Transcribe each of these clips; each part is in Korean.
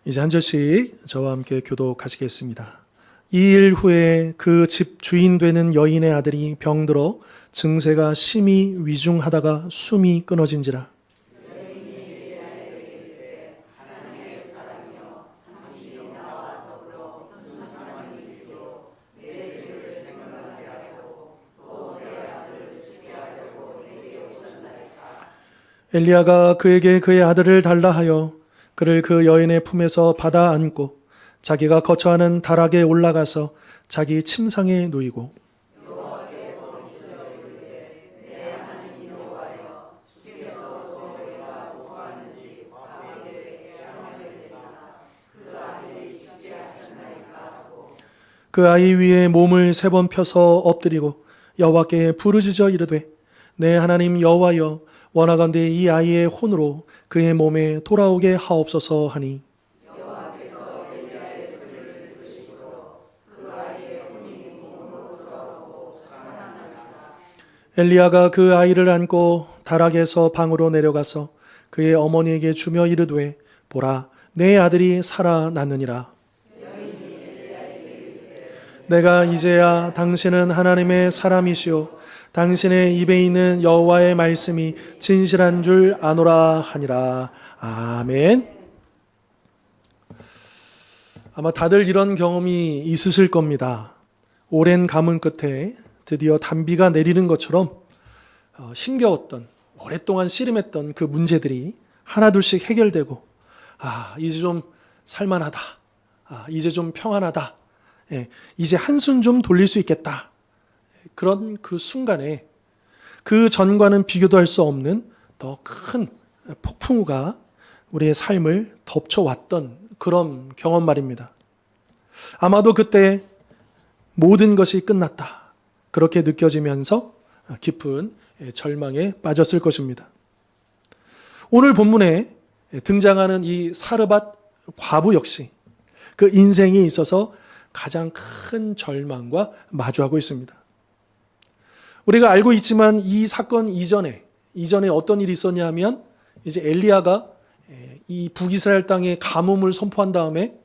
이제 한 절씩 저와 함께 교독하시겠습니다. 2일 후에 그 집 주인 되는 여인의 아들이 병들어 증세가 심히 위중하다가 숨이 끊어진지라. 엘리야가 그에게 그의 아들을 달라 하여 그를 그 여인의 품에서 받아 안고 자기가 거처하는 다락에 올라가서 자기 침상에 누이고 그 아이 위에 몸을 3번 펴서 엎드리고 여호와께 부르짖어 이르되 내 하나님 여호와여 원하건대 이 아이의 혼으로 그의 몸에 돌아오게 하옵소서 하니 엘리야가 그 아이를 안고 다락에서 방으로 내려가서 그의 어머니에게 주며 이르되 보라 내 아들이 살아났느니라. 내가 이제야 당신은 하나님의 사람이시오 당신의 입에 있는 여호와의 말씀이 진실한 줄 아노라 하니라. 아멘. 아마 다들 이런 경험이 있으실 겁니다. 오랜 가뭄 끝에 드디어 단비가 내리는 것처럼 힘겨웠던 오랫동안 씨름했던 그 문제들이 하나둘씩 해결되고 이제 좀 살만하다. 이제 좀 평안하다. 이제 한숨 좀 돌릴 수 있겠다. 그런 그 순간에 그 전과는 비교도 할 수 없는 더 큰 폭풍우가 우리의 삶을 덮쳐왔던 그런 경험 말입니다. 아마도 그때 모든 것이 끝났다. 그렇게 느껴지면서 깊은 절망에 빠졌을 것입니다. 오늘 본문에 등장하는 이 사르밧 과부 역시 그 인생에 있어서 가장 큰 절망과 마주하고 있습니다. 우리가 알고 있지만 이 사건 이전에 어떤 일이 있었냐 하면 이제 엘리야가 이 북이스라엘 땅에 가뭄을 선포한 다음에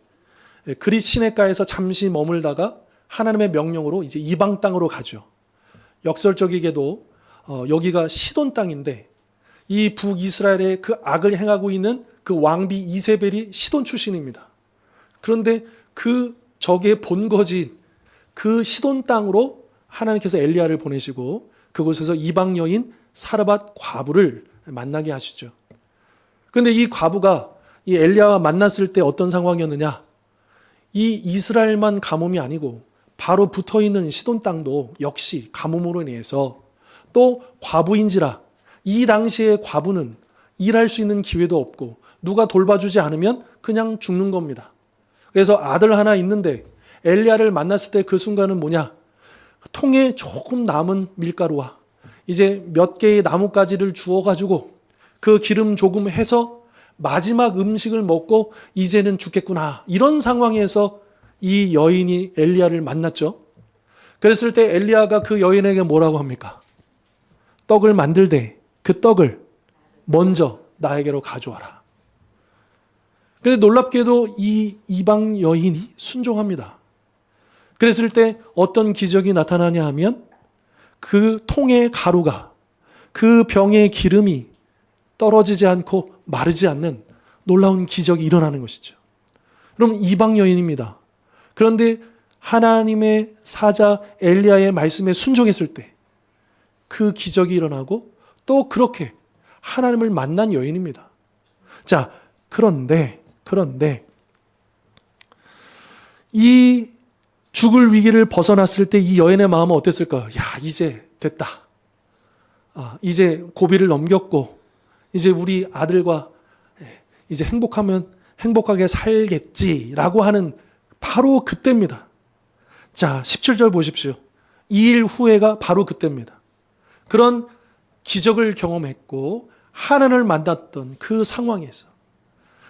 그릿 시내가에서 잠시 머물다가 하나님의 명령으로 이제 이방 땅으로 가죠. 역설적이게도 여기가 시돈 땅인데 이 북이스라엘의 그 악을 행하고 있는 그 왕비 이세벨이 시돈 출신입니다. 그런데 그 적의 본거지인 그 시돈 땅으로 하나님께서 엘리야를 보내시고 그곳에서 이방 여인 사르밧 과부를 만나게 하시죠. 그런데 이 과부가 이 엘리야와 만났을 때 어떤 상황이었느냐? 이 이스라엘만 가뭄이 아니고 바로 붙어있는 시돈 땅도 역시 가뭄으로 인해서 또 과부인지라 이 당시에 과부는 일할 수 있는 기회도 없고 누가 돌봐주지 않으면 그냥 죽는 겁니다. 그래서 아들 하나 있는데 엘리야를 만났을 때 그 순간은 뭐냐? 통에 조금 남은 밀가루와 이제 몇 개의 나뭇가지를 주워가지고 그 기름 조금 해서 마지막 음식을 먹고 이제는 죽겠구나. 이런 상황에서 이 여인이 엘리야를 만났죠. 그랬을 때 엘리야가 그 여인에게 뭐라고 합니까? 떡을 만들되 그 떡을 먼저 나에게로 가져와라. 그런데 놀랍게도 이 이방 여인이 순종합니다. 그랬을 때 어떤 기적이 나타나냐 하면 그 통의 가루가 그 병의 기름이 떨어지지 않고 마르지 않는 놀라운 기적이 일어나는 것이죠. 그럼 이방 여인입니다. 그런데 하나님의 사자 엘리야의 말씀에 순종했을 때 그 기적이 일어나고 또 그렇게 하나님을 만난 여인입니다. 자, 그런데 이 죽을 위기를 벗어났을 때 이 여인의 마음은 어땠을까요? 이제 됐다. 이제 고비를 넘겼고 이제 우리 아들과 이제 행복하게 살겠지라고 하는 바로 그때입니다. 자, 17절 보십시오. 2일 후에가 바로 그때입니다. 그런 기적을 경험했고 하나님을 만났던 그 상황에서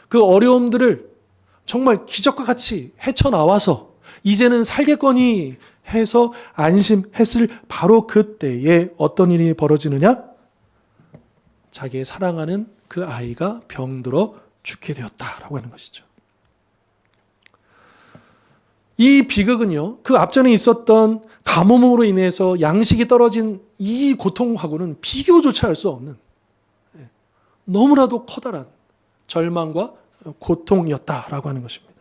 그 어려움들을 정말 기적과 같이 헤쳐나와서 이제는 살겠거니 해서 안심했을 바로 그때에 어떤 일이 벌어지느냐? 자기의 사랑하는 그 아이가 병들어 죽게 되었다라고 하는 것이죠. 이 비극은요, 그 앞전에 있었던 가뭄으로 인해서 양식이 떨어진 이 고통하고는 비교조차 할 수 없는 너무나도 커다란 절망과 고통이었다라고 하는 것입니다.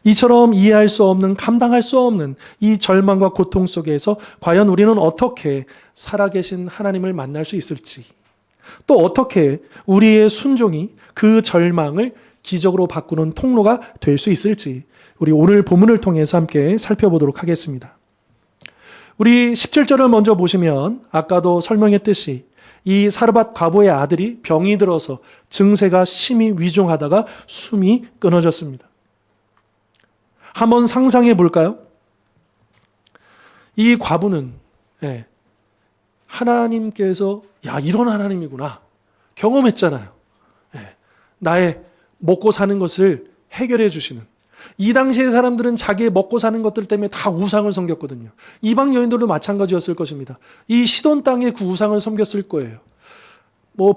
이처럼 이해할 수 없는, 감당할 수 없는 이 절망과 고통 속에서 과연 우리는 어떻게 살아계신 하나님을 만날 수 있을지, 또 어떻게 우리의 순종이 그 절망을 기적으로 바꾸는 통로가 될 수 있을지, 우리 오늘 본문을 통해서 함께 살펴보도록 하겠습니다. 우리 17절을 먼저 보시면 아까도 설명했듯이 이 사르밧 과부의 아들이 병이 들어서 증세가 심히 위중하다가 숨이 끊어졌습니다. 한번 상상해 볼까요? 이 과부는 하나님께서 이런 하나님이구나 경험했잖아요. 나의 먹고 사는 것을 해결해 주시는, 이 당시의 사람들은 자기의 먹고 사는 것들 때문에 다 우상을 섬겼거든요. 이방 여인들도 마찬가지였을 것입니다. 이 시돈 땅에 그 우상을 섬겼을 거예요.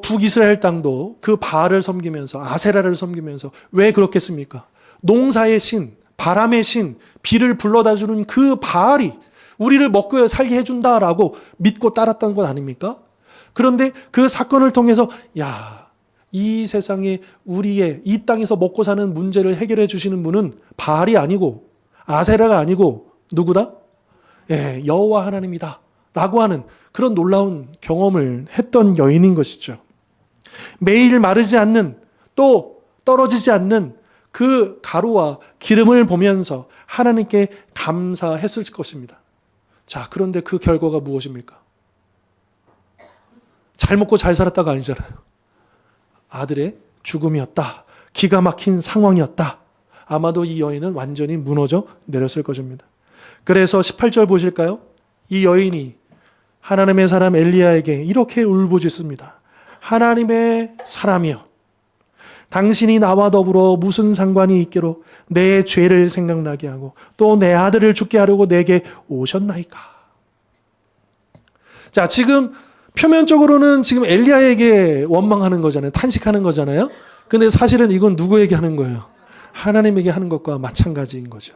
북이스라엘 땅도 그 바알을 섬기면서, 아세라를 섬기면서. 왜 그렇겠습니까? 농사의 신, 바람의 신, 비를 불러다 주는 그 바알이 우리를 먹고 살게 해준다라고 믿고 따랐던 것 아닙니까? 그런데 그 사건을 통해서 이 세상에 우리의 이 땅에서 먹고 사는 문제를 해결해 주시는 분은 바알이 아니고 아세라가 아니고 누구다? 여호와 하나님이다 라고 하는 그런 놀라운 경험을 했던 여인인 것이죠. 매일 마르지 않는, 또 떨어지지 않는 그 가루와 기름을 보면서 하나님께 감사했을 것입니다. 자, 그런데 그 결과가 무엇입니까? 잘 먹고 잘 살았다가 아니잖아요. 아들의 죽음이었다. 기가 막힌 상황이었다. 아마도 이 여인은 완전히 무너져 내렸을 것입니다. 그래서 18절 보실까요? 이 여인이 하나님의 사람 엘리야에게 이렇게 울부짖습니다. 하나님의 사람이여, 당신이 나와 더불어 무슨 상관이 있기로 내 죄를 생각나게 하고 또 내 아들을 죽게 하려고 내게 오셨나이까. 자, 지금 표면적으로는 지금 엘리야에게 원망하는 거잖아요. 탄식하는 거잖아요. 근데 사실은 이건 누구에게 하는 거예요? 하나님에게 하는 것과 마찬가지인 거죠.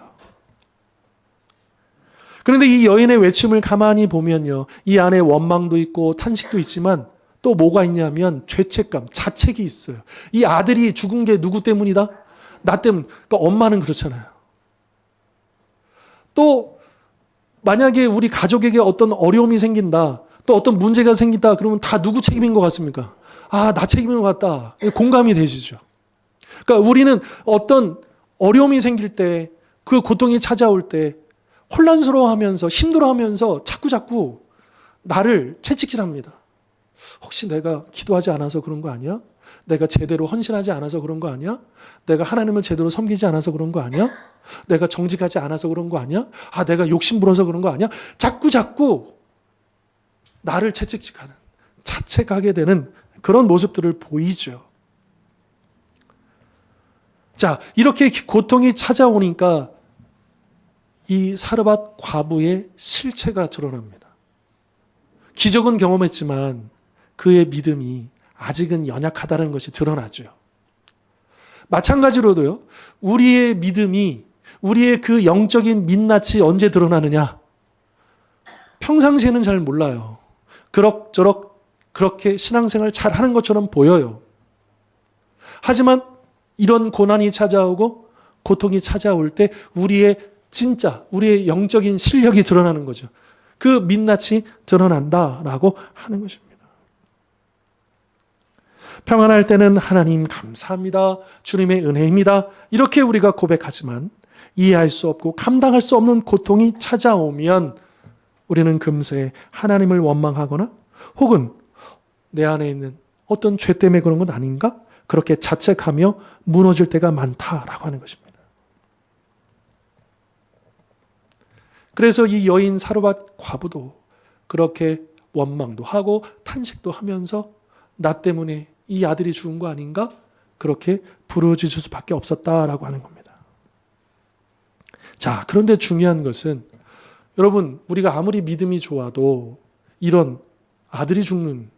그런데 이 여인의 외침을 가만히 보면요, 이 안에 원망도 있고 탄식도 있지만 또 뭐가 있냐면 죄책감, 자책이 있어요. 이 아들이 죽은 게 누구 때문이다? 나 때문. 그러니까 엄마는 그렇잖아요. 또 만약에 우리 가족에게 어떤 어려움이 생긴다, 또 어떤 문제가 생긴다 그러면 다 누구 책임인 것 같습니까? 나 책임인 것 같다. 공감이 되시죠. 그러니까 우리는 어떤 어려움이 생길 때, 그 고통이 찾아올 때 혼란스러워하면서 힘들어하면서 자꾸 나를 채찍질합니다. 혹시 내가 기도하지 않아서 그런 거 아니야? 내가 제대로 헌신하지 않아서 그런 거 아니야? 내가 하나님을 제대로 섬기지 않아서 그런 거 아니야? 내가 정직하지 않아서 그런 거 아니야? 내가 욕심부려서 그런 거 아니야? 자꾸 나를 채찍질하는, 자책하게 되는 그런 모습들을 보이죠. 자, 이렇게 고통이 찾아오니까 이 사르밧 과부의 실체가 드러납니다. 기적은 경험했지만 그의 믿음이 아직은 연약하다는 것이 드러나죠. 마찬가지로도요, 우리의 믿음이, 우리의 그 영적인 민낯이 언제 드러나느냐? 평상시에는 잘 몰라요. 그럭저럭 그렇게 신앙생활 잘 하는 것처럼 보여요. 하지만 이런 고난이 찾아오고 고통이 찾아올 때 우리의 영적인 실력이 드러나는 거죠. 그 민낯이 드러난다라고 하는 것입니다. 평안할 때는 하나님 감사합니다. 주님의 은혜입니다. 이렇게 우리가 고백하지만 이해할 수 없고 감당할 수 없는 고통이 찾아오면 우리는 금세 하나님을 원망하거나 혹은 내 안에 있는 어떤 죄 때문에 그런 건 아닌가? 그렇게 자책하며 무너질 때가 많다라고 하는 것입니다. 그래서 이 여인 사르밧 과부도 그렇게 원망도 하고 탄식도 하면서 나 때문에 이 아들이 죽은 거 아닌가? 그렇게 부르짖을 수밖에 없었다라고 하는 겁니다. 자, 그런데 중요한 것은 여러분, 우리가 아무리 믿음이 좋아도 이런 아들이 죽는,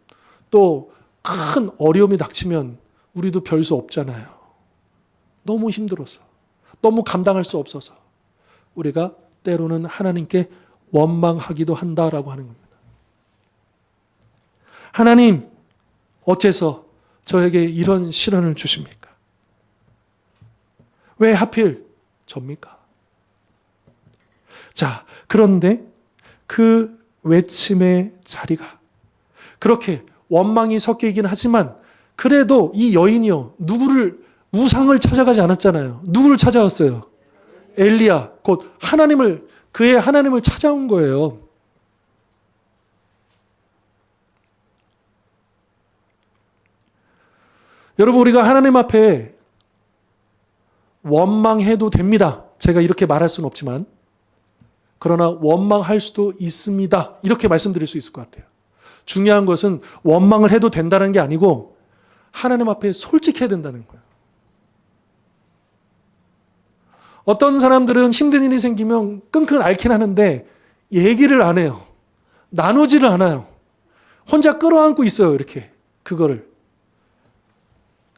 또 큰 어려움이 닥치면 우리도 별 수 없잖아요. 너무 힘들어서, 너무 감당할 수 없어서. 우리가 때로는 하나님께 원망하기도 한다라고 하는 겁니다. 하나님, 어째서 저에게 이런 시련을 주십니까? 왜 하필 접니까? 자, 그런데 그 외침의 자리가 그렇게 원망이 섞여 있긴 하지만 그래도 이 여인이요, 우상을 찾아가지 않았잖아요. 누구를 찾아왔어요? 엘리야, 곧 그의 하나님을 찾아온 거예요. 여러분, 우리가 하나님 앞에 원망해도 됩니다. 제가 이렇게 말할 수는 없지만, 그러나 원망할 수도 있습니다. 이렇게 말씀드릴 수 있을 것 같아요. 중요한 것은 원망을 해도 된다는 게 아니고 하나님 앞에 솔직해야 된다는 거예요. 어떤 사람들은 힘든 일이 생기면 끙끙 앓긴 하는데 얘기를 안 해요. 나누지를 않아요. 혼자 끌어안고 있어요, 이렇게. 그거를.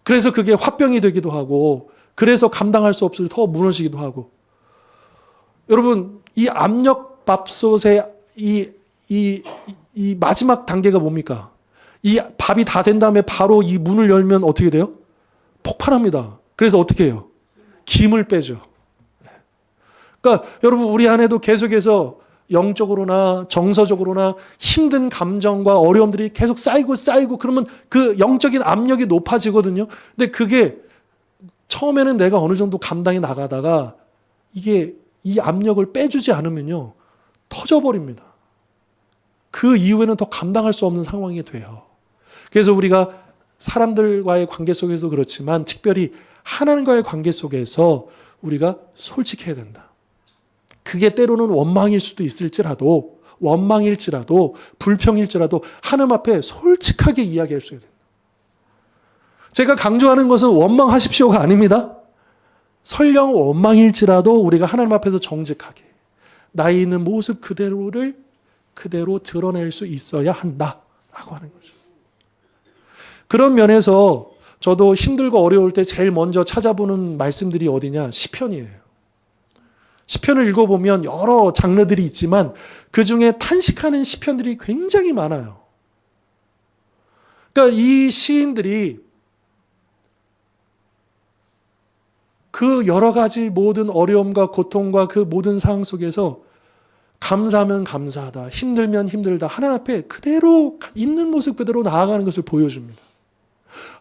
그래서 그게 화병이 되기도 하고, 그래서 감당할 수 없을 더 무너지기도 하고. 여러분, 이 압력밥솥의 이 마지막 단계가 뭡니까? 이 밥이 다 된 다음에 바로 이 문을 열면 어떻게 돼요? 폭발합니다. 그래서 어떻게 해요? 김을 빼죠. 그러니까 여러분, 우리 안에도 계속해서 영적으로나 정서적으로나 힘든 감정과 어려움들이 계속 쌓이고 그러면 그 영적인 압력이 높아지거든요. 근데 그게 처음에는 내가 어느 정도 감당이 나가다가 이게 이 압력을 빼주지 않으면요, 터져버립니다. 그 이후에는 더 감당할 수 없는 상황이 돼요. 그래서 우리가 사람들과의 관계 속에서 그렇지만 특별히 하나님과의 관계 속에서 우리가 솔직해야 된다. 그게 때로는 원망일 수도 있을지라도, 불평일지라도 하나님 앞에 솔직하게 이야기할 수 있어야 된다. 제가 강조하는 것은 원망하십시오가 아닙니다. 설령 원망일지라도 우리가 하나님 앞에서 정직하게 나의 있는 모습 그대로를 그대로 드러낼 수 있어야 한다라고 하는 거죠. 그런 면에서 저도 힘들고 어려울 때 제일 먼저 찾아보는 말씀들이 어디냐? 시편이에요. 시편을 읽어보면 여러 장르들이 있지만 그중에 탄식하는 시편들이 굉장히 많아요. 그러니까 이 시인들이 그 여러 가지 모든 어려움과 고통과 그 모든 상황 속에서 감사하면 감사하다, 힘들면 힘들다, 하나님 앞에 그대로 있는 모습 그대로 나아가는 것을 보여줍니다.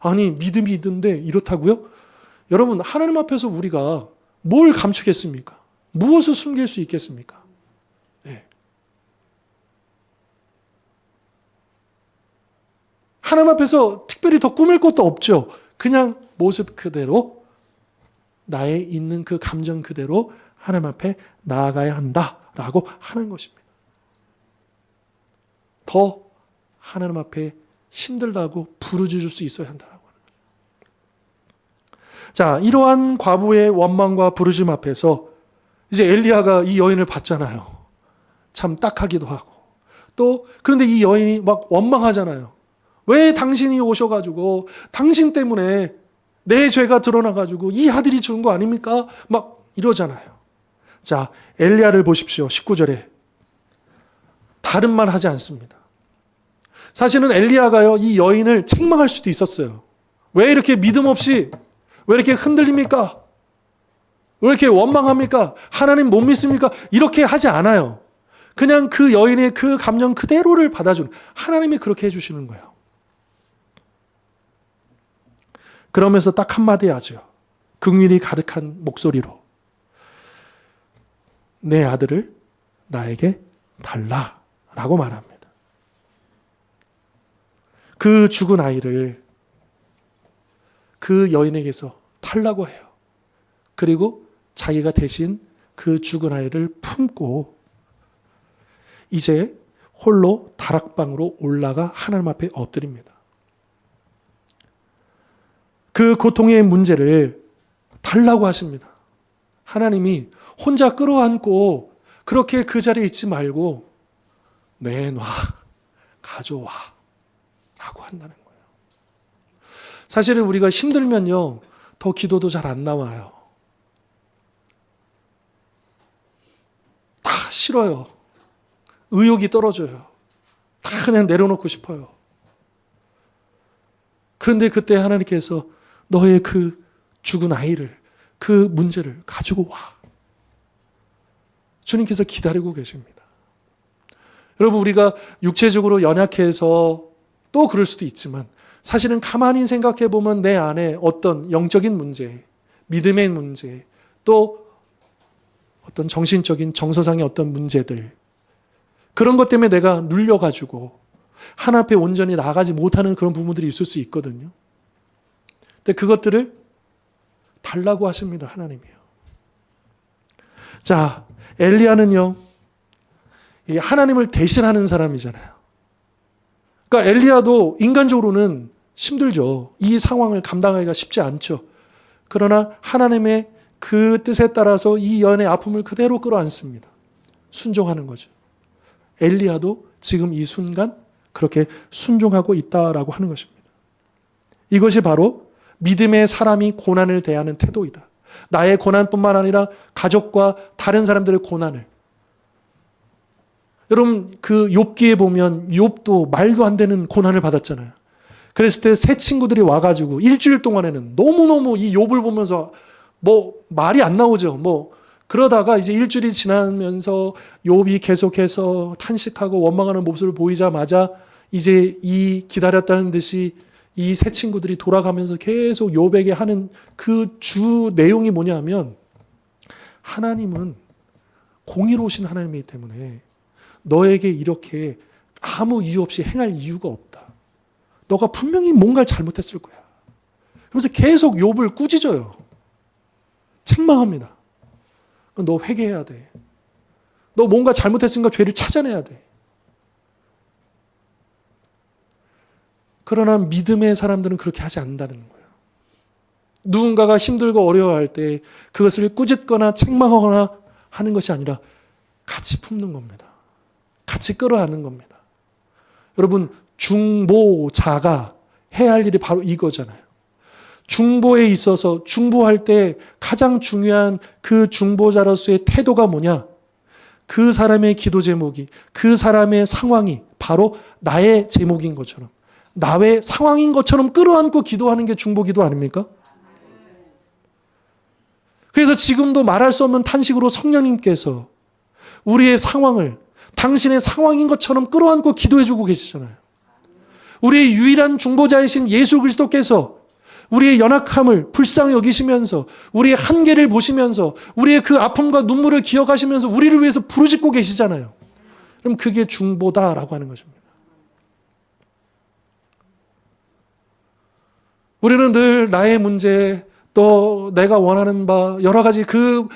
아니, 믿음이 있는데 이렇다고요? 여러분, 하나님 앞에서 우리가 뭘 감추겠습니까? 무엇을 숨길 수 있겠습니까? 네. 하나님 앞에서 특별히 더 꾸밀 것도 없죠. 그냥 모습 그대로, 나의 있는 그 감정 그대로 하나님 앞에 나아가야 한다라고 하는 것입니다. 더 하나님 앞에 힘들다고 부르짖을 수 있어야 한다라고 하는 거죠. 자, 이러한 과부의 원망과 부르짖음 앞에서 이제 엘리야가 이 여인을 봤잖아요. 참 딱하기도 하고. 또 그런데 이 여인이 막 원망하잖아요. 왜 당신이 오셔가지고 당신 때문에 내 죄가 드러나가지고 이 아들이 죽은 거 아닙니까? 막 이러잖아요. 자, 엘리야를 보십시오. 19절에. 다른 말 하지 않습니다. 사실은 엘리야가요, 이 여인을 책망할 수도 있었어요. 왜 이렇게 믿음 없이, 왜 이렇게 흔들립니까? 왜 이렇게 원망합니까? 하나님 못 믿습니까? 이렇게 하지 않아요. 그냥 그 여인의 그 감정 그대로를 받아주는, 하나님이 그렇게 해주시는 거예요. 그러면서 딱 한마디 하죠. 긍휼이 가득한 목소리로. 내 아들을 나에게 달라라고 말합니다. 그 죽은 아이를 그 여인에게서 달라고 해요. 그리고 자기가 대신 그 죽은 아이를 품고 이제 홀로 다락방으로 올라가 하나님 앞에 엎드립니다. 그 고통의 문제를 달라고 하십니다. 하나님이 혼자 끌어안고 그렇게 그 자리에 있지 말고 내놔, 가져와 라고 한다는 거예요. 사실은 우리가 힘들면요, 더 기도도 잘 안 나와요. 싫어요. 의욕이 떨어져요. 다 그냥 내려놓고 싶어요. 그런데 그때 하나님께서 너의 그 죽은 아이를, 그 문제를 가지고 와. 주님께서 기다리고 계십니다. 여러분, 우리가 육체적으로 연약해서 또 그럴 수도 있지만 사실은 가만히 생각해 보면 내 안에 어떤 영적인 문제, 믿음의 문제, 또 어떤 정신적인 정서상의 어떤 문제들, 그런 것 때문에 내가 눌려가지고 하나님 앞에 온전히 나가지 못하는 그런 부분들이 있을 수 있거든요. 근데 그것들을 달라고 하십니다. 하나님이요. 자, 엘리야는요, 하나님을 대신하는 사람이잖아요. 그러니까 엘리야도 인간적으로는 힘들죠. 이 상황을 감당하기가 쉽지 않죠. 그러나 하나님의 그 뜻에 따라서 이 연의 아픔을 그대로 끌어안습니다. 순종하는 거죠. 엘리야도 지금 이 순간 그렇게 순종하고 있다라고 하는 것입니다. 이것이 바로 믿음의 사람이 고난을 대하는 태도이다. 나의 고난뿐만 아니라 가족과 다른 사람들의 고난을. 여러분, 그 욥기에 보면 욥도 말도 안 되는 고난을 받았잖아요. 그랬을 때 새 친구들이 와가지고 일주일 동안에는 너무너무 이 욥을 보면서 말이 안 나오죠. 그러다가 이제 일주일이 지나면서 욥이 계속해서 탄식하고 원망하는 모습을 보이자마자 이제 이 기다렸다는 듯이 이 새 친구들이 돌아가면서 계속 욥에게 하는 그 주 내용이 뭐냐면, 하나님은 공의로우신 하나님이기 때문에 너에게 이렇게 아무 이유 없이 행할 이유가 없다. 너가 분명히 뭔가를 잘못했을 거야. 그러면서 계속 욥을 꾸짖어요. 책망합니다. 너 회개해야 돼. 너 뭔가 잘못했으니까 죄를 찾아내야 돼. 그러나 믿음의 사람들은 그렇게 하지 않는다는 거예요. 누군가가 힘들고 어려워할 때 그것을 꾸짖거나 책망하거나 하는 것이 아니라 같이 품는 겁니다. 같이 끌어안는 겁니다. 여러분, 중보자가 해야 할 일이 바로 이거잖아요. 중보에 있어서 중보할 때 가장 중요한 그 중보자로서의 태도가 뭐냐? 그 사람의 기도 제목이, 그 사람의 상황이 바로 나의 제목인 것처럼, 나의 상황인 것처럼 끌어안고 기도하는 게 중보 기도 아닙니까? 그래서 지금도 말할 수 없는 탄식으로 성령님께서 우리의 상황을 당신의 상황인 것처럼 끌어안고 기도해주고 계시잖아요. 우리의 유일한 중보자이신 예수 그리스도께서 우리의 연약함을 불쌍히 여기시면서 우리의 한계를 보시면서 우리의 그 아픔과 눈물을 기억하시면서 우리를 위해서 부르짖고 계시잖아요. 그럼 그게 중보다라고 하는 것입니다. 우리는 늘 나의 문제, 또 내가 원하는 바 여러 가지 그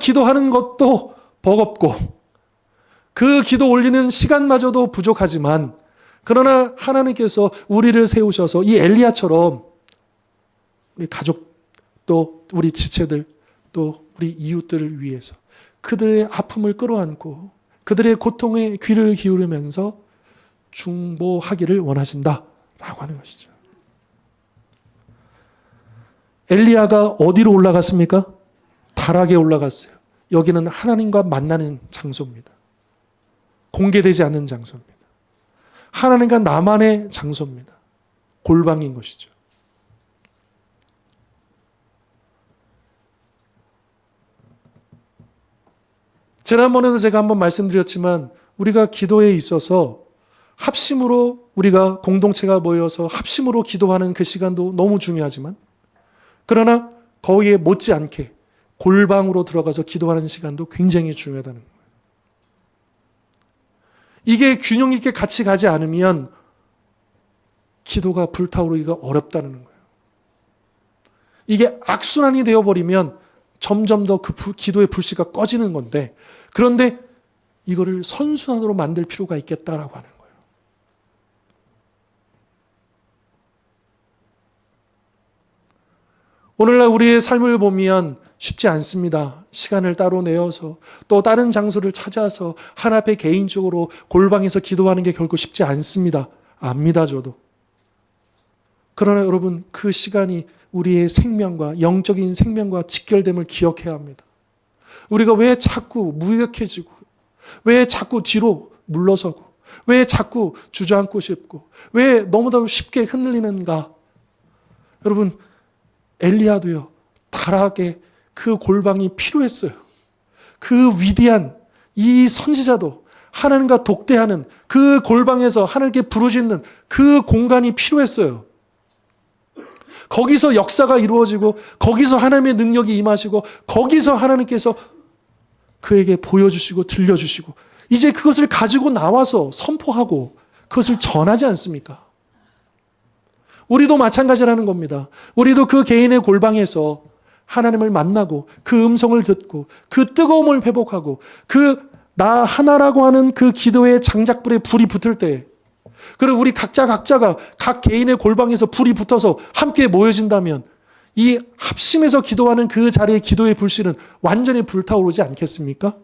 기도하는 것도 버겁고 그 기도 올리는 시간마저도 부족하지만, 그러나 하나님께서 우리를 세우셔서 이 엘리야처럼 우리 가족, 또 우리 지체들, 또 우리 이웃들을 위해서 그들의 아픔을 끌어안고 그들의 고통에 귀를 기울이면서 중보하기를 원하신다라고 하는 것이죠. 엘리야가 어디로 올라갔습니까? 다락에 올라갔어요. 여기는 하나님과 만나는 장소입니다. 공개되지 않는 장소입니다. 하나님과 나만의 장소입니다. 골방인 것이죠. 지난번에도 제가 한번 말씀드렸지만 우리가 기도에 있어서 합심으로 우리가 공동체가 모여서 합심으로 기도하는 그 시간도 너무 중요하지만, 그러나 거기에 못지않게 골방으로 들어가서 기도하는 시간도 굉장히 중요하다는 거예요. 이게 균형 있게 같이 가지 않으면 기도가 불타오르기가 어렵다는 거예요. 이게 악순환이 되어버리면 점점 더 그 기도의 불씨가 꺼지는 건데, 그런데 이거를 선순환으로 만들 필요가 있겠다라고 하는 거예요. 오늘날 우리의 삶을 보면 쉽지 않습니다. 시간을 따로 내어서 또 다른 장소를 찾아서 하나님 앞에 개인적으로 골방에서 기도하는 게 결코 쉽지 않습니다. 압니다, 저도. 그러나 여러분, 그 시간이 우리의 생명과 영적인 생명과 직결됨을 기억해야 합니다. 우리가 왜 자꾸 무기력해지고 왜 자꾸 뒤로 물러서고, 왜 자꾸 주저앉고 싶고, 왜 너무나도 쉽게 흔들리는가? 여러분, 엘리야도요, 타락의 그 골방이 필요했어요. 그 위대한 이 선지자도 하나님과 독대하는 그 골방에서 하나님께 부르짖는 그 공간이 필요했어요. 거기서 역사가 이루어지고, 거기서 하나님의 능력이 임하시고, 거기서 하나님께서 그에게 보여주시고 들려주시고, 이제 그것을 가지고 나와서 선포하고 그것을 전하지 않습니까? 우리도 마찬가지라는 겁니다. 우리도 그 개인의 골방에서 하나님을 만나고 그 음성을 듣고 그 뜨거움을 회복하고 그 나 하나라고 하는 그 기도의 장작불에 불이 붙을 때, 그리고 우리 각자가 각 개인의 골방에서 불이 붙어서 함께 모여진다면 이 합심해서 기도하는 그 자리의 기도의 불씨는 완전히 불타오르지 않겠습니까?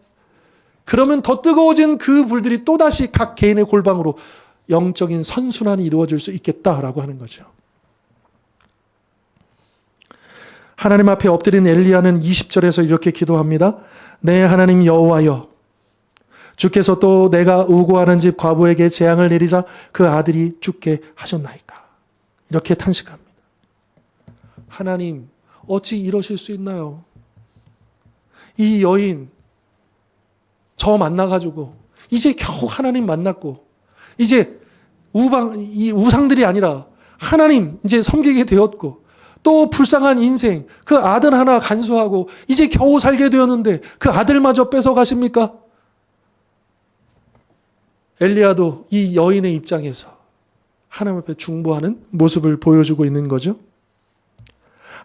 그러면 더 뜨거워진 그 불들이 또다시 각 개인의 골방으로 영적인 선순환이 이루어질 수 있겠다라고 하는 거죠. 하나님 앞에 엎드린 엘리야는 20절에서 이렇게 기도합니다. 내 하나님 여호와여, 주께서 또 내가 우고하는 집 과부에게 재앙을 내리사 그 아들이 죽게 하셨나이까. 이렇게 탄식합니다. 하나님, 어찌 이러실 수 있나요? 이 여인 저 만나가지고 이제 겨우 하나님 만났고, 이제 이 우상들이 아니라 하나님 이제 섬기게 되었고, 또 불쌍한 인생, 그 아들 하나 간수하고 이제 겨우 살게 되었는데 그 아들마저 뺏어 가십니까? 엘리야도 이 여인의 입장에서 하나님 앞에 중보하는 모습을 보여주고 있는 거죠.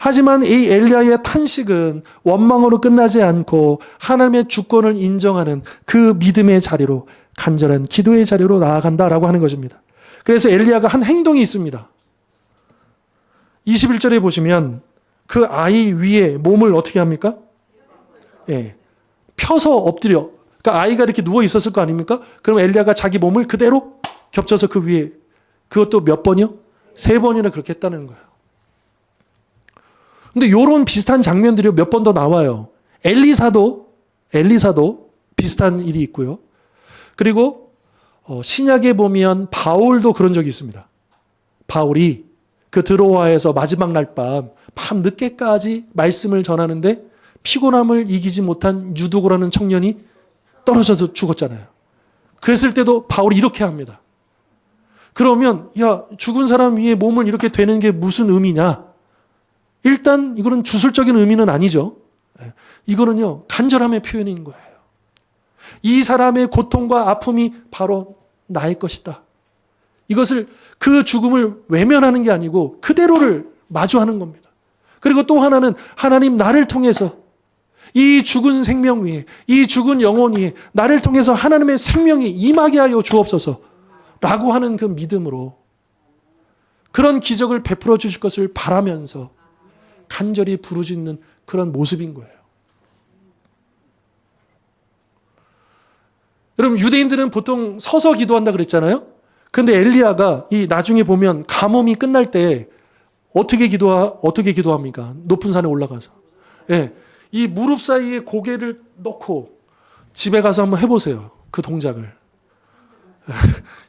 하지만 이 엘리야의 탄식은 원망으로 끝나지 않고 하나님의 주권을 인정하는 그 믿음의 자리로, 간절한 기도의 자리로 나아간다라고 하는 것입니다. 그래서 엘리야가 한 행동이 있습니다. 21절에 보시면 그 아이 위에 몸을 어떻게 합니까? 예, 펴서 엎드려. 그러니까 아이가 이렇게 누워 있었을 거 아닙니까? 그럼 엘리야가 자기 몸을 그대로 겹쳐서 그 위에, 그것도 몇 번이요? 3번이나 그렇게 했다는 거예요. 근데 이런 비슷한 장면들이 몇 번 더 나와요. 엘리사도 비슷한 일이 있고요. 그리고 신약에 보면 바울도 그런 적이 있습니다. 바울이 그 드로아에서 마지막 날 밤 늦게까지 말씀을 전하는데 피곤함을 이기지 못한 유두고라는 청년이 떨어져서 죽었잖아요. 그랬을 때도 바울이 이렇게 합니다. 그러면 야, 죽은 사람 위에 몸을 이렇게 대는 게 무슨 의미냐? 일단 이거는 주술적인 의미는 아니죠. 이거는요, 간절함의 표현인 거예요. 이 사람의 고통과 아픔이 바로 나의 것이다. 이것을, 그 죽음을 외면하는 게 아니고 그대로를 마주하는 겁니다. 그리고 또 하나는 하나님, 나를 통해서 이 죽은 생명 위에, 이 죽은 영혼 위에 나를 통해서 하나님의 생명이 임하게 하여 주옵소서 라고 하는 그 믿음으로 그런 기적을 베풀어 주실 것을 바라면서 간절히 부르짖는 그런 모습인 거예요. 여러분, 유대인들은 보통 서서 기도한다 그랬잖아요. 근데 엘리야가 이 나중에 보면 가뭄이 끝날 때 어떻게 기도합니까? 높은 산에 올라가서. 예. 이 무릎 사이에 고개를 넣고 집에 가서 한번 해보세요. 그 동작을.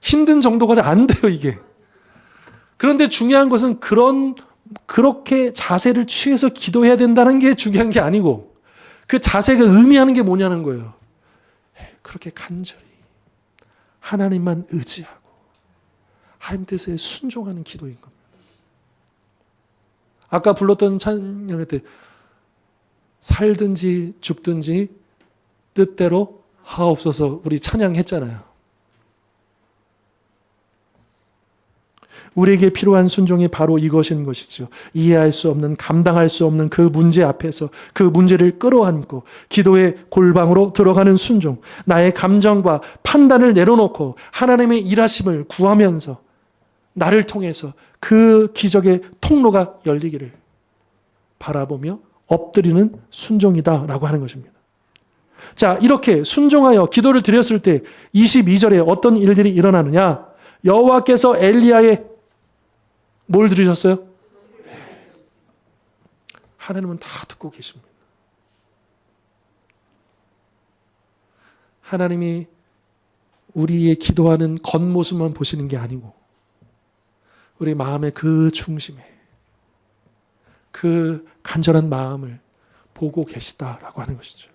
힘든 정도가 안 돼요, 이게. 그런데 중요한 것은 그렇게 자세를 취해서 기도해야 된다는 게 중요한 게 아니고 그 자세가 의미하는 게 뭐냐는 거예요. 그렇게 간절히 하나님만 의지하고 하나님 뜻에 순종하는 기도인 겁니다. 아까 불렀던 찬양할 때 살든지 죽든지 뜻대로 하옵소서 우리 찬양했잖아요. 우리에게 필요한 순종이 바로 이것인 것이죠. 이해할 수 없는, 감당할 수 없는 그 문제 앞에서 그 문제를 끌어안고 기도의 골방으로 들어가는 순종, 나의 감정과 판단을 내려놓고 하나님의 일하심을 구하면서 나를 통해서 그 기적의 통로가 열리기를 바라보며 엎드리는 순종이다라고 하는 것입니다. 자, 이렇게 순종하여 기도를 드렸을 때 22절에 어떤 일들이 일어나느냐? 여호와께서 엘리야의 뭘 들으셨어요? 하나님은 다 듣고 계십니다. 하나님이 우리의 기도하는 겉모습만 보시는 게 아니고 우리 마음의 그 중심에 그 간절한 마음을 보고 계시다라고 하는 것이죠.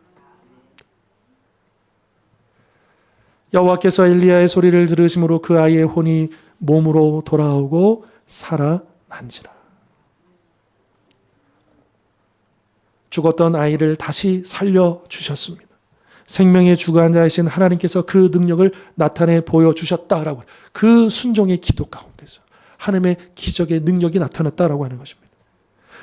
여호와께서 엘리야의 소리를 들으심으로 그 아이의 혼이 몸으로 돌아오고 살아난지라. 죽었던 아이를 다시 살려주셨습니다. 생명의 주관자이신 하나님께서 그 능력을 나타내 보여주셨다라고, 그 순종의 기도 가운데서 하나님의 기적의 능력이 나타났다라고 하는 것입니다.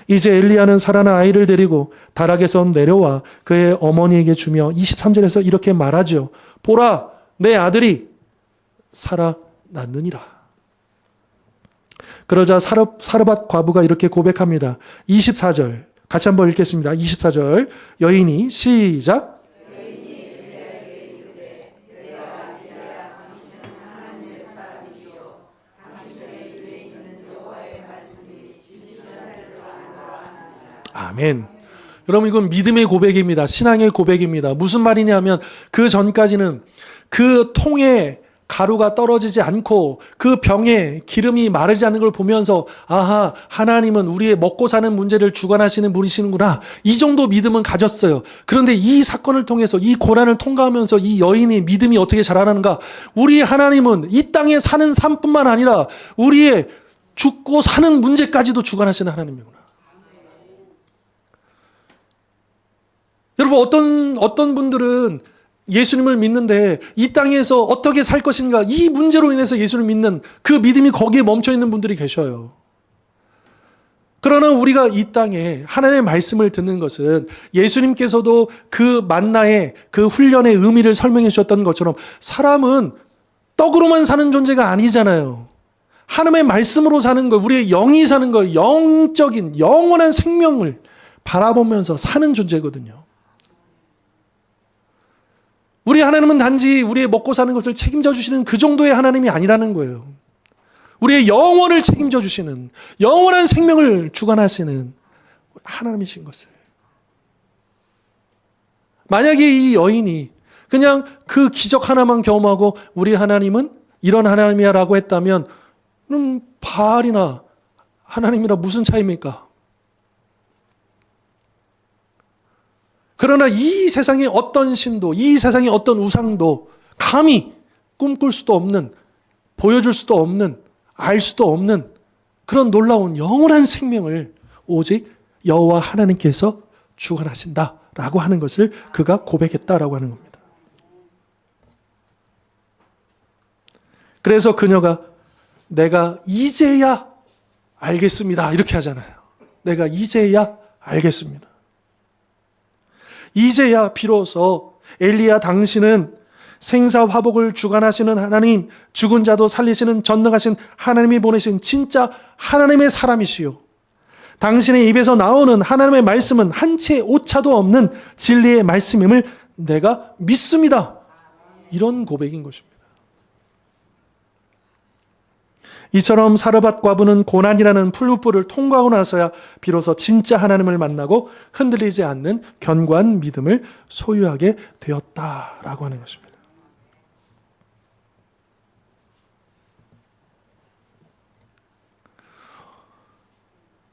이제 엘리야는 살아난 아이를 데리고 다락에서 내려와 그의 어머니에게 주며 23절에서 이렇게 말하죠. 보라, 내 아들이 살아났느니라. 그러자 사르밧 과부가 이렇게 고백합니다. 24절 같이 한번 읽겠습니다. 24절 여인이 시작. 아멘. 여러분, 이건 믿음의 고백입니다. 신앙의 고백입니다. 무슨 말이냐면 그 전까지는 그 통에 가루가 떨어지지 않고 그 병에 기름이 마르지 않는 걸 보면서 아하, 하나님은 우리의 먹고 사는 문제를 주관하시는 분이시는구나, 이 정도 믿음은 가졌어요. 그런데 이 사건을 통해서, 이 고난을 통과하면서 이 여인의 믿음이 어떻게 자라나는가? 우리 하나님은 이 땅에 사는 삶뿐만 아니라 우리의 죽고 사는 문제까지도 주관하시는 하나님이구나. 여러분, 어떤 분들은 예수님을 믿는데 이 땅에서 어떻게 살 것인가, 이 문제로 인해서 예수를 믿는 그 믿음이 거기에 멈춰 있는 분들이 계셔요. 그러나 우리가 이 땅에 하나님의 말씀을 듣는 것은 예수님께서도 그 만나의 그 훈련의 의미를 설명해 주셨던 것처럼 사람은 떡으로만 사는 존재가 아니잖아요. 하나님의 말씀으로 사는 것, 우리의 영이 사는 것, 영적인 영원한 생명을 바라보면서 사는 존재거든요. 우리 하나님은 단지 우리의 먹고 사는 것을 책임져 주시는 그 정도의 하나님이 아니라는 거예요. 우리의 영혼을 책임져 주시는, 영원한 생명을 주관하시는 하나님이신 것을. 만약에 이 여인이 그냥 그 기적 하나만 경험하고 우리 하나님은 이런 하나님이야 라고 했다면 바알이나 하나님이라 무슨 차이입니까? 그러나 이 세상의 어떤 신도, 이 세상의 어떤 우상도 감히 꿈꿀 수도 없는, 보여줄 수도 없는, 알 수도 없는 그런 놀라운 영원한 생명을 오직 여호와 하나님께서 주관하신다라고 하는 것을 그가 고백했다라고 하는 겁니다. 그래서 그녀가 내가 이제야 알겠습니다, 이렇게 하잖아요. 내가 이제야 알겠습니다. 이제야 비로소 엘리야, 당신은 생사화복을 주관하시는 하나님, 죽은 자도 살리시는 전능하신 하나님이 보내신 진짜 하나님의 사람이시요, 당신의 입에서 나오는 하나님의 말씀은 한 채 오차도 없는 진리의 말씀임을 내가 믿습니다. 이런 고백인 것입니다. 이처럼 사르밧 과부는 고난이라는 풀무불을 통과하고 나서야 비로소 진짜 하나님을 만나고 흔들리지 않는 견고한 믿음을 소유하게 되었다라고 하는 것입니다.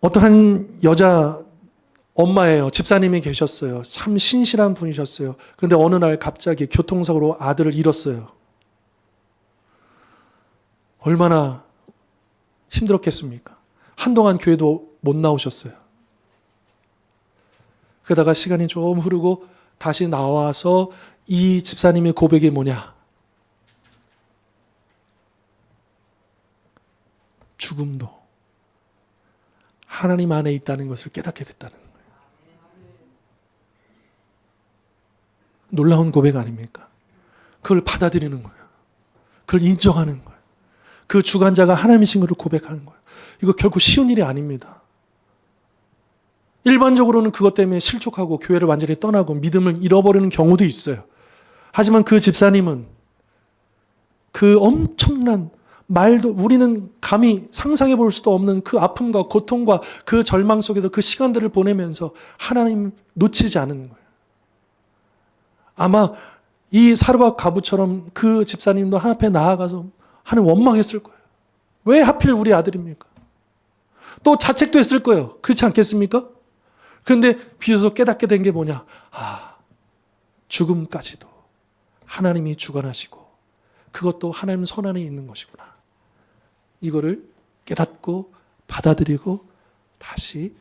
어떠한 여자 엄마예요. 집사님이 계셨어요. 참 신실한 분이셨어요. 그런데 어느 날 갑자기 교통사고로 아들을 잃었어요. 얼마나 힘들었겠습니까? 한동안 교회도 못 나오셨어요. 그러다가 시간이 좀 흐르고 다시 나와서 이 집사님의 고백이 뭐냐? 죽음도 하나님 안에 있다는 것을 깨닫게 됐다는 거예요. 놀라운 고백 아닙니까? 그걸 받아들이는 거예요. 그걸 인정하는 거예요. 그 주관자가 하나님이신 것을 고백하는 거예요. 이거 결코 쉬운 일이 아닙니다. 일반적으로는 그것 때문에 실족하고 교회를 완전히 떠나고 믿음을 잃어버리는 경우도 있어요. 하지만 그 집사님은 그 엄청난 말도 우리는 감히 상상해 볼 수도 없는 그 아픔과 고통과 그 절망 속에서 그 시간들을 보내면서 하나님 놓치지 않은 거예요. 아마 이 사르밧 과부처럼 그 집사님도 하나님 앞에 나아가서 하나님 원망했을 거예요. 왜 하필 우리 아들입니까? 또 자책도 했을 거예요. 그렇지 않겠습니까? 그런데 비로소 깨닫게 된 게 뭐냐? 죽음까지도 하나님이 주관하시고 그것도 하나님 손 안에 있는 것이구나. 이거를 깨닫고 받아들이고 다시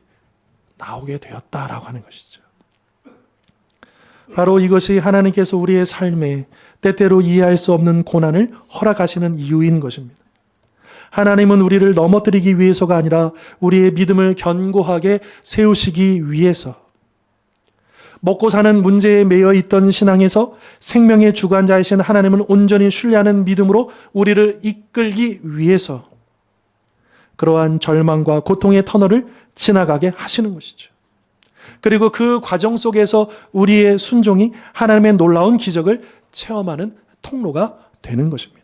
나오게 되었다라고 하는 것이죠. 바로 이것이 하나님께서 우리의 삶에 때때로 이해할 수 없는 고난을 허락하시는 이유인 것입니다. 하나님은 우리를 넘어뜨리기 위해서가 아니라 우리의 믿음을 견고하게 세우시기 위해서, 먹고 사는 문제에 매여 있던 신앙에서 생명의 주관자이신 하나님은 온전히 신뢰하는 믿음으로 우리를 이끌기 위해서 그러한 절망과 고통의 터널을 지나가게 하시는 것이죠. 그리고 그 과정 속에서 우리의 순종이 하나님의 놀라운 기적을 체험하는 통로가 되는 것입니다.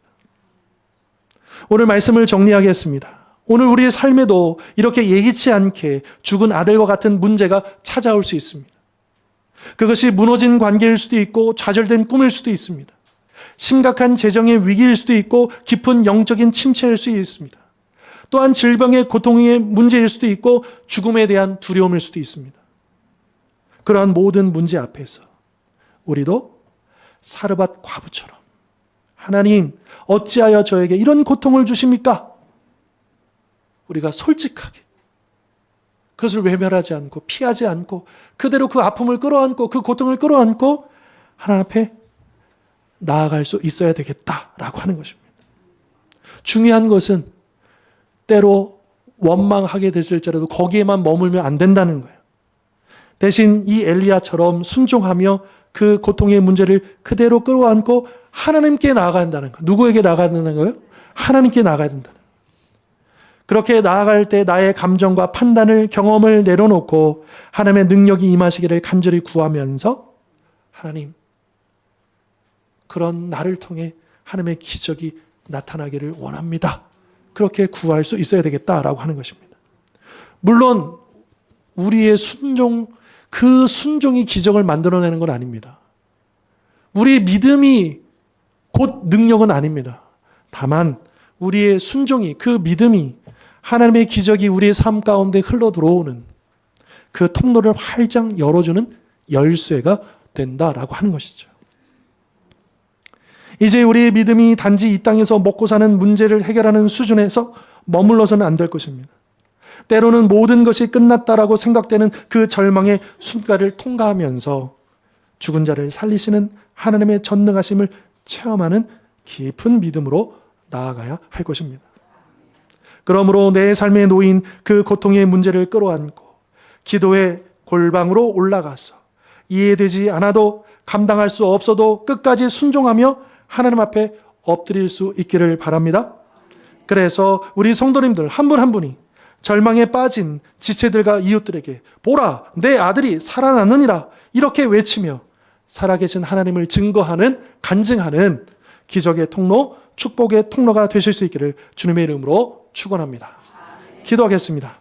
오늘 말씀을 정리하겠습니다. 오늘 우리의 삶에도 이렇게 예기치 않게 죽은 아들과 같은 문제가 찾아올 수 있습니다. 그것이 무너진 관계일 수도 있고 좌절된 꿈일 수도 있습니다. 심각한 재정의 위기일 수도 있고 깊은 영적인 침체일 수 있습니다. 또한 질병의 고통의 문제일 수도 있고 죽음에 대한 두려움일 수도 있습니다. 그러한 모든 문제 앞에서 우리도 사르밧 과부처럼 하나님 어찌하여 저에게 이런 고통을 주십니까? 우리가 솔직하게 그것을 외면하지 않고 피하지 않고 그대로 그 아픔을 끌어안고 그 고통을 끌어안고 하나님 앞에 나아갈 수 있어야 되겠다라고 하는 것입니다. 중요한 것은 때로 원망하게 됐을지라도 거기에만 머물면 안 된다는 거예요. 대신 이 엘리야처럼 순종하며 그 고통의 문제를 그대로 끌어안고 하나님께 나아가야 한다는 거예요. 누구에게 나아가야 된다는 거예요? 하나님께 나아가야 된다는 거예요. 그렇게 나아갈 때 나의 감정과 판단을, 경험을 내려놓고 하나님의 능력이 임하시기를 간절히 구하면서 하나님, 그런 나를 통해 하나님의 기적이 나타나기를 원합니다. 그렇게 구할 수 있어야 되겠다라고 하는 것입니다. 물론 우리의 순종, 그 순종이 기적을 만들어내는 건 아닙니다. 우리의 믿음이 곧 능력은 아닙니다. 다만 우리의 순종이, 그 믿음이 하나님의 기적이 우리의 삶 가운데 흘러 들어오는 그 통로를 활짝 열어주는 열쇠가 된다라고 하는 것이죠. 이제 우리의 믿음이 단지 이 땅에서 먹고 사는 문제를 해결하는 수준에서 머물러서는 안 될 것입니다. 때로는 모든 것이 끝났다라고 생각되는 그 절망의 순간을 통과하면서 죽은 자를 살리시는 하나님의 전능하심을 체험하는 깊은 믿음으로 나아가야 할 것입니다. 그러므로 내 삶에 놓인 그 고통의 문제를 끌어안고 기도의 골방으로 올라가서 이해되지 않아도 감당할 수 없어도 끝까지 순종하며 하나님 앞에 엎드릴 수 있기를 바랍니다. 그래서 우리 성도님들 한 분 한 분이 절망에 빠진 지체들과 이웃들에게 보라, 내 아들이 살아났느니라 이렇게 외치며 살아계신 하나님을 증거하는, 간증하는 기적의 통로, 축복의 통로가 되실 수 있기를 주님의 이름으로 축원합니다. 기도하겠습니다.